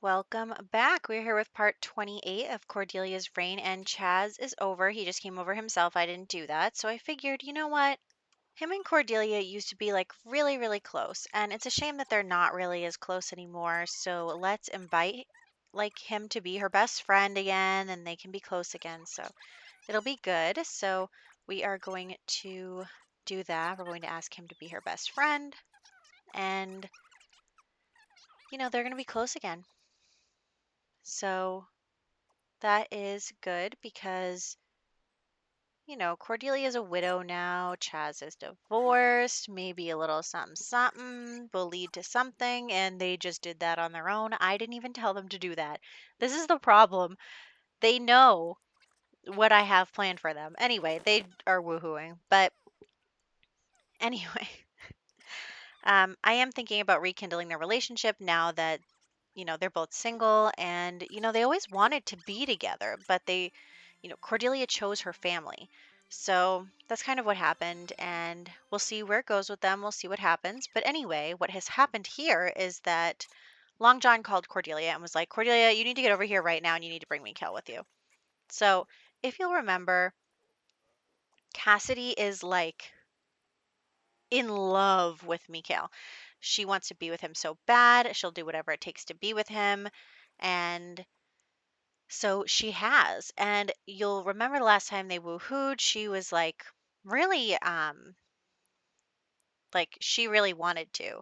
Welcome back. We're here with part 28 of Cordelia's Reign, and Chaz is over. He just came over himself. I didn't do that. So I figured, you know what? Him and Cordelia used to be like really, really close, and it's a shame that they're not really as close anymore. So let's invite like him to be her best friend again, and they can be close again. So it'll be good. So we are going to do that. We're going to ask him to be her best friend, and they're going to be close again. So that is good because, Cordelia's a widow now. Chaz is divorced. Maybe a little something, something will lead to something, and they just did that on their own. I didn't even tell them to do that. This is the problem. They know what I have planned for them. Anyway, they are woohooing. But anyway, I am thinking about rekindling their relationship now that they're both single and, they always wanted to be together, but Cordelia chose her family. So that's kind of what happened. And we'll see where it goes with them. We'll see what happens. But anyway, what has happened here is that Long John called Cordelia and was like, Cordelia, you need to get over here right now and you need to bring Mikael with you. So if you'll remember, Cassidy is like in love with Mikael. She wants to be with him so bad. She'll do whatever it takes to be with him. And so she has. And you'll remember the last time they woohooed, she was really like she really wanted to.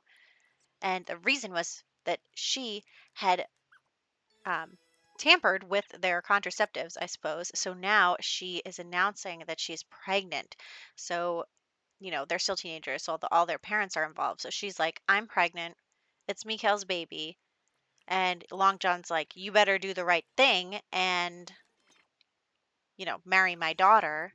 And the reason was that she had um tampered with their contraceptives, I suppose. So now she is announcing that she's pregnant. So, they're still teenagers, so all their parents are involved. So she's like, I'm pregnant. It's Mikael's baby. And Long John's like, you better do the right thing and, marry my daughter.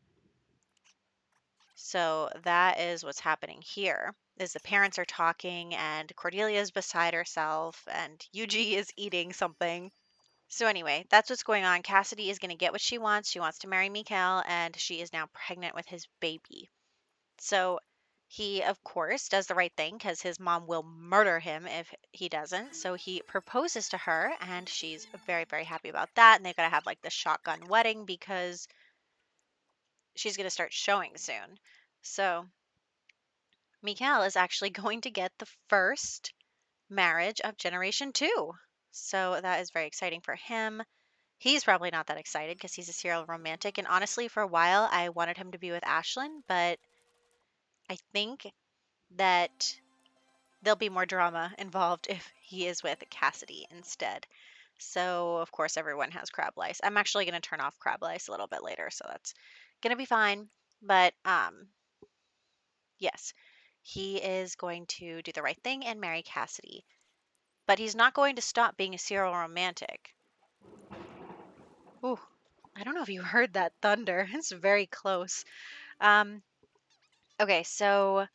So that is what's happening here. Is the parents are talking and Cordelia's beside herself and Yuji is eating something. So anyway, that's what's going on. Cassidy is going to get what she wants. She wants to marry Mikael and she is now pregnant with his baby. So he, of course, does the right thing because his mom will murder him if he doesn't. So he proposes to her and she's very, very happy about that. And they're going to have like the shotgun wedding because she's going to start showing soon. So Mikael is actually going to get the first marriage of Generation 2. So that is very exciting for him. He's probably not that excited because he's a serial romantic. And honestly, for a while, I wanted him to be with Ashlyn, but I think that there'll be more drama involved if he is with Cassidy instead. So, of course, everyone has crab lice. I'm actually going to turn off crab lice a little bit later, so that's going to be fine. But yes, he is going to do the right thing and marry Cassidy. But he's not going to stop being a serial romantic. Ooh, I don't know if you heard that thunder. It's very close. Um, okay, so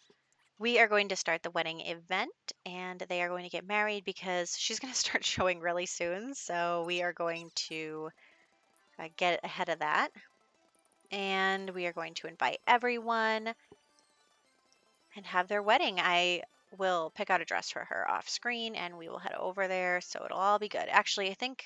we are going to start the wedding event and they are going to get married because she's going to start showing really soon. So we are going to get ahead of that. And we are going to invite everyone and have their wedding. I will pick out a dress for her off screen and we will head over there. So it'll all be good. Actually, I think,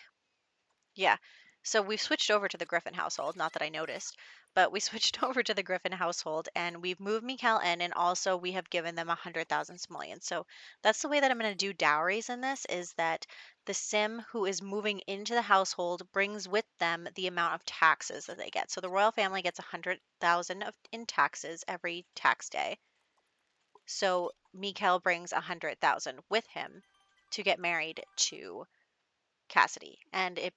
yeah. So we've switched over to the Griffin household. Not that I noticed, but we switched over to the Griffin household and we've moved Mikael in and also we have given them 100,000 simoleons. So that's the way that I'm going to do dowries in this is that the sim who is moving into the household brings with them the amount of taxes that they get. So the royal family gets 100,000 in taxes every tax day. So Mikael brings 100,000 with him to get married to Cassidy, and it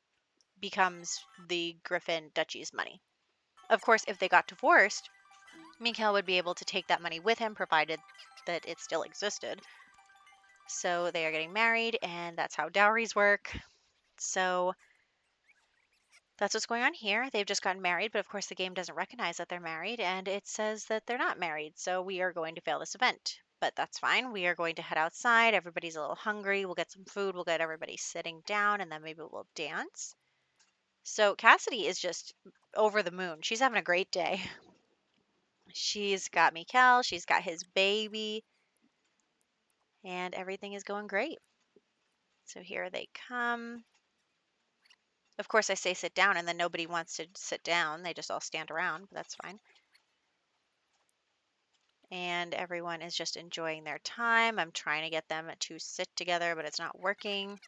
becomes the Griffin Duchy's money. Of course, if they got divorced, Mikael would be able to take that money with him, provided that it still existed. So they are getting married, and that's how dowries work. So that's what's going on here. They've just gotten married, but of course the game doesn't recognize that they're married, and it says that they're not married. So we are going to fail this event. But that's fine. We are going to head outside. Everybody's a little hungry. We'll get some food. We'll get everybody sitting down, and then maybe we'll dance. So Cassidy is just over the moon. She's having a great day. She's got Mikael, she's got his baby, and everything is going great. So here they come. Of course, I say sit down, and then nobody wants to sit down. They just all stand around, but that's fine. And everyone is just enjoying their time. I'm trying to get them to sit together, but it's not working.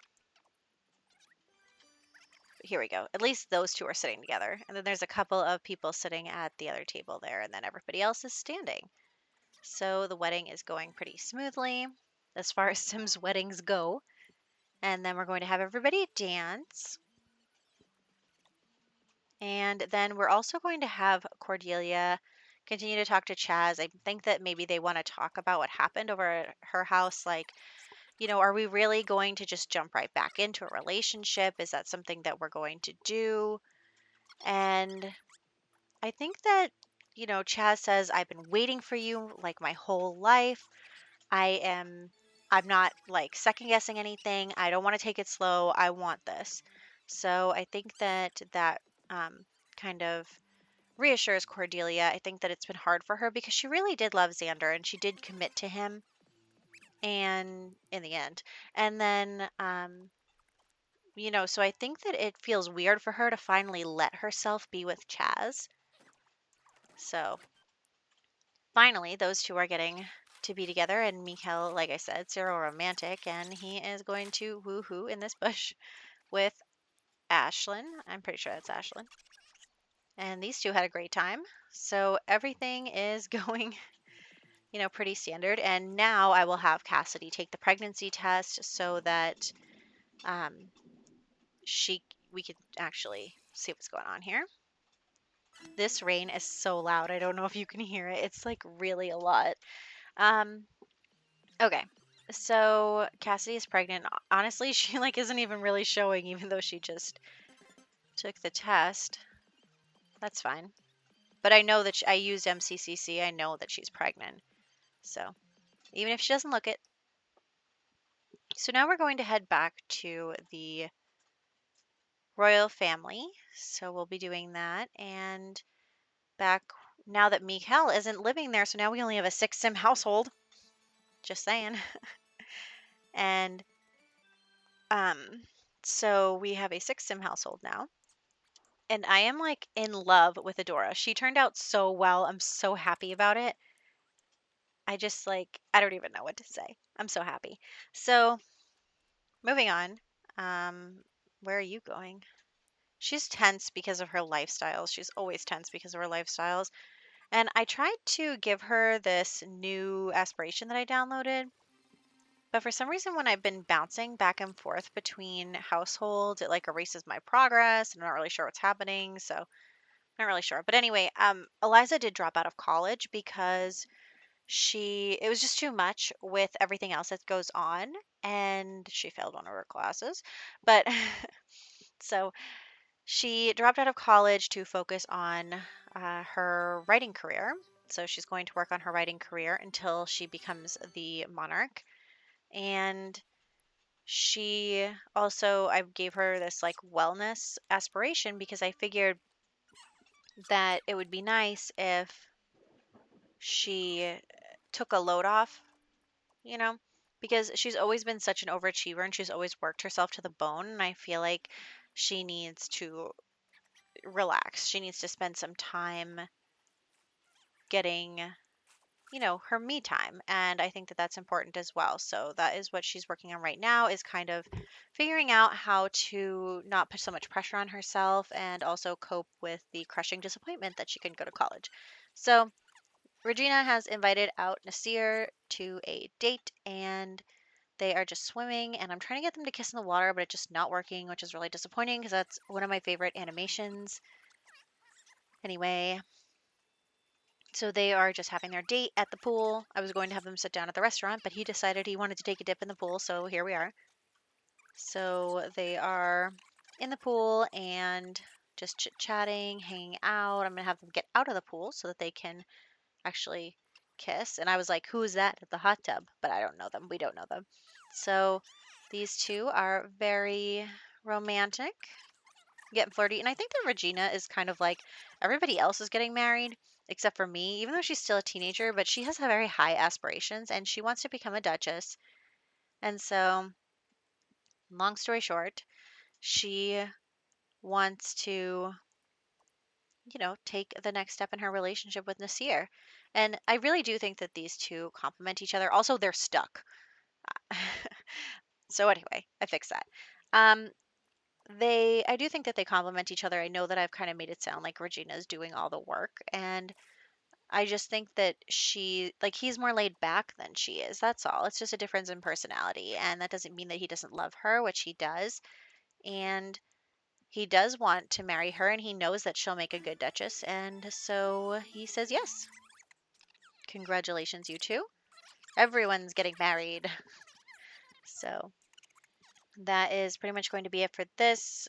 Here we go. At least those two are sitting together. And then there's a couple of people sitting at the other table there, and then everybody else is standing. So the wedding is going pretty smoothly as far as Sims weddings go. And then we're going to have everybody dance. And then we're also going to have Cordelia continue to talk to Chaz. I think that maybe they want to talk about what happened over at her house. Like, are we really going to just jump right back into a relationship? Is that something that we're going to do? And I think that, Chaz says, I've been waiting for you like my whole life. I'm not like second guessing anything. I don't want to take it slow. I want this. So I think that kind of reassures Cordelia. I think that it's been hard for her because she really did love Xander and she did commit to him and in the end. And then so I think that it feels weird for her to finally let herself be with Chaz. So finally, those two are getting to be together, and Mikhail, like I said, Cyril romantic, and he is going to woohoo in this bush with Ashlyn. I'm pretty sure that's Ashlyn. And these two had a great time. So everything is going, pretty standard. And now I will have Cassidy take the pregnancy test so that um, we could actually see what's going on here. This rain is so loud. I don't know if you can hear it. It's like really a lot. Um, Okay. So Cassidy is pregnant. Honestly, she like isn't even really showing even though she just took the test. That's fine. But I know that I used MCCC. I know that she's pregnant. So, even if she doesn't look it. So now we're going to head back to the royal family. So we'll be doing that and back now that Mikhail isn't living there, so now we only have a 6 sim household. Just saying. And um so we have a 6 sim household now. And I am like in love with Adora. She turned out so well. I'm so happy about it. I just like, I don't even know what to say. I'm so happy. So, moving on. Um, where are you going? She's tense because of her lifestyles. She's always tense because of her lifestyles. And I tried to give her this new aspiration that I downloaded. But for some reason, when I've been bouncing back and forth between households, it like erases my progress. I'm not really sure what's happening. So, not really sure. But anyway, Eliza did drop out of college because it was just too much with everything else that goes on, and she failed one of her classes. But so she dropped out of college to focus on her writing career. So she's going to work on her writing career until she becomes the monarch. And I gave her this like wellness aspiration because I figured that it would be nice if she took a load off, you know, because she's always been such an overachiever and she's always worked herself to the bone. And I feel like she needs to relax. She needs to spend some time getting, her me time. And I think that that's important as well. So that is what she's working on right now is kind of figuring out how to not put so much pressure on herself and also cope with the crushing disappointment that she couldn't go to college. So Regina has invited out Nasir to a date and they are just swimming and I'm trying to get them to kiss in the water, but it's just not working, which is really disappointing because that's one of my favorite animations. Anyway, so they are just having their date at the pool. I was going to have them sit down at the restaurant, but he decided he wanted to take a dip in the pool, so here we are. So they are in the pool and just chit-chatting, hanging out. I'm going to have them get out of the pool so that they can actually kiss. And I was like, who is that at the hot tub? But I don't know them. We don't know them. So these two are very romantic, getting flirty. And I think that Regina is kind of like everybody else is getting married except for me, even though she's still a teenager, but she has very high aspirations and she wants to become a duchess. And so Long story short, she wants to, take the next step in her relationship with Nasir. And I really do think that these two complement each other. Also, they're stuck. So anyway, I fixed that. Um, I do think that they complement each other. I know that I've kind of made it sound like Regina's doing all the work, and I just think that he's more laid back than she is. That's all. It's just a difference in personality, and that doesn't mean that he doesn't love her, which he does. And he does want to marry her, and he knows that she'll make a good duchess, and so he says yes. Congratulations, you two. Everyone's getting married. So that is pretty much going to be it for this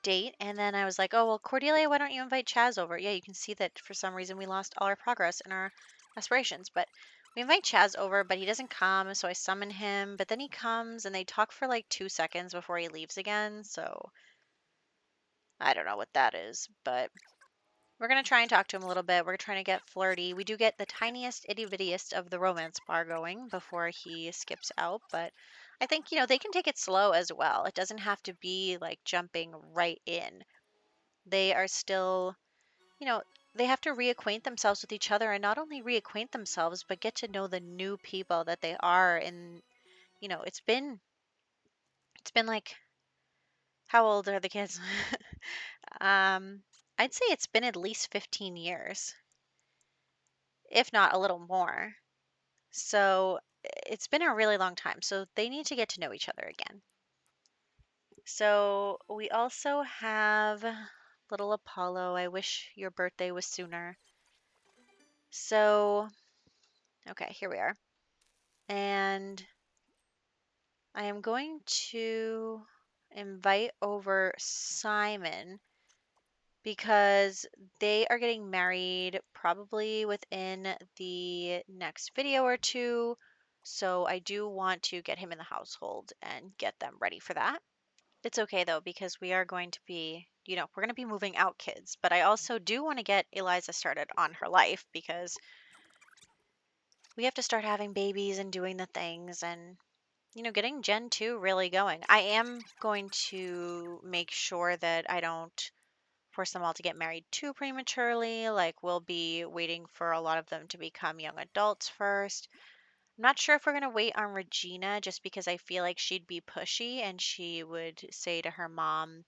date. And then I was like, oh, well, Cordelia, why don't you invite Chaz over? Yeah, you can see that for some reason we lost all our progress in our aspirations. But we invite Chaz over, but he doesn't come. So I summon him. But then he comes and they talk for like 2 seconds before he leaves again. So I don't know what that is. But we're going to try and talk to him a little bit. We're trying to get flirty. We do get the tiniest, itty bittiest of the romance bar going before he skips out. But I think, they can take it slow as well. It doesn't have to be like jumping right in. They are still, you know, they have to reacquaint themselves with each other and not only reacquaint themselves, but get to know the new people that they are. And, it's been like, how old are the kids? um, I'd say it's been at least 15 years, if not a little more. So it's been a really long time. So they need to get to know each other again. So we also have little Apollo. I wish your birthday was sooner. So, okay, here we are. And I am going to invite over Simon because they are getting married probably within the next video or two. So I do want to get him in the household and get them ready for that. It's okay though, because we are going to be, we're going to be moving out kids, but I also do want to get Eliza started on her life because we have to start having babies and doing the things and, getting Gen 2 really going. I am going to make sure that I don't force them all to get married too prematurely. Like, we'll be waiting for a lot of them to become young adults first. I'm not sure if we're going to wait on Regina just because I feel like she'd be pushy and she would say to her mom,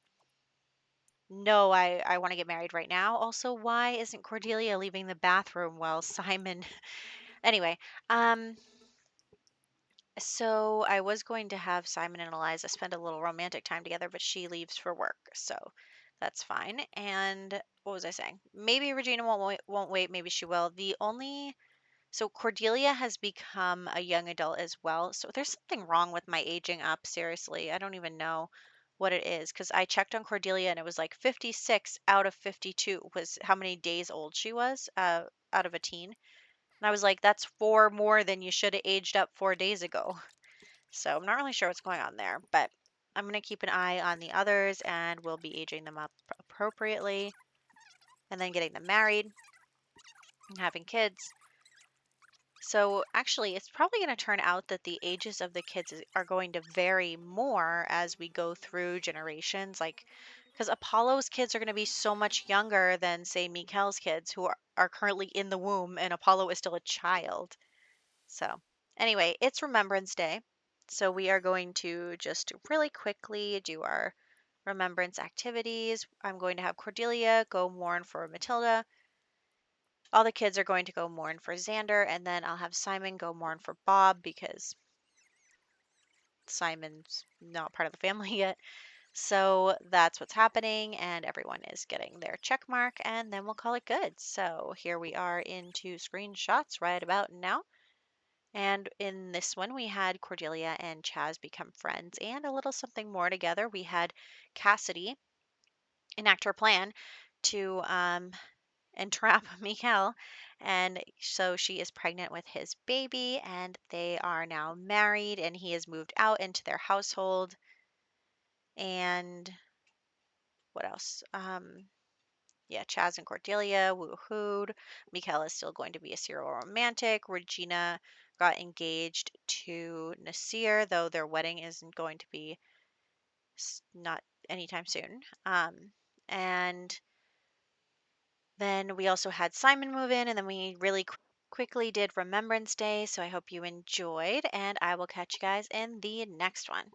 no, I want to get married right now. Also, why isn't Cordelia leaving the bathroom while Simon? Anyway, um, so I was going to have Simon and Eliza spend a little romantic time together, but she leaves for work, so that's fine. And what was I saying? Maybe Regina won't wait. Maybe she will. So Cordelia has become a young adult as well. So there's something wrong with my aging up. Seriously, I don't even know what it is because I checked on Cordelia and it was like 56 out of 52 was how many days old she was out of a teen. And I was like, that's four more than you should have aged up 4 days ago. So I'm not really sure what's going on there, but I'm going to keep an eye on the others and we'll be aging them up appropriately and then getting them married and having kids. So actually, it's probably going to turn out that the ages of the kids are going to vary more as we go through generations. Like, because Apollo's kids are going to be so much younger than, say, Mikael's kids, who are currently in the womb, and Apollo is still a child. So, anyway, it's Remembrance Day. So, we are going to just really quickly do our remembrance activities. I'm going to have Cordelia go mourn for Matilda. All the kids are going to go mourn for Xander, and then I'll have Simon go mourn for Bob because Simon's not part of the family yet. So that's what's happening, and everyone is getting their check mark, and then we'll call it good. So here we are into screenshots right about now. And in this one, we had Cordelia and Chaz become friends and a little something more together. We had Cassidy enact her plan to entrap Mikael. And so she is pregnant with his baby, and they are now married, and he has moved out into their household. And what else? Yeah, Chaz and Cordelia woohooed. Mikael is still going to be a serial romantic. Regina got engaged to Nasir, though their wedding isn't going to be not anytime soon. And then we also had Simon move in, and then we really quickly did Remembrance Day. So I hope you enjoyed, and I will catch you guys in the next one.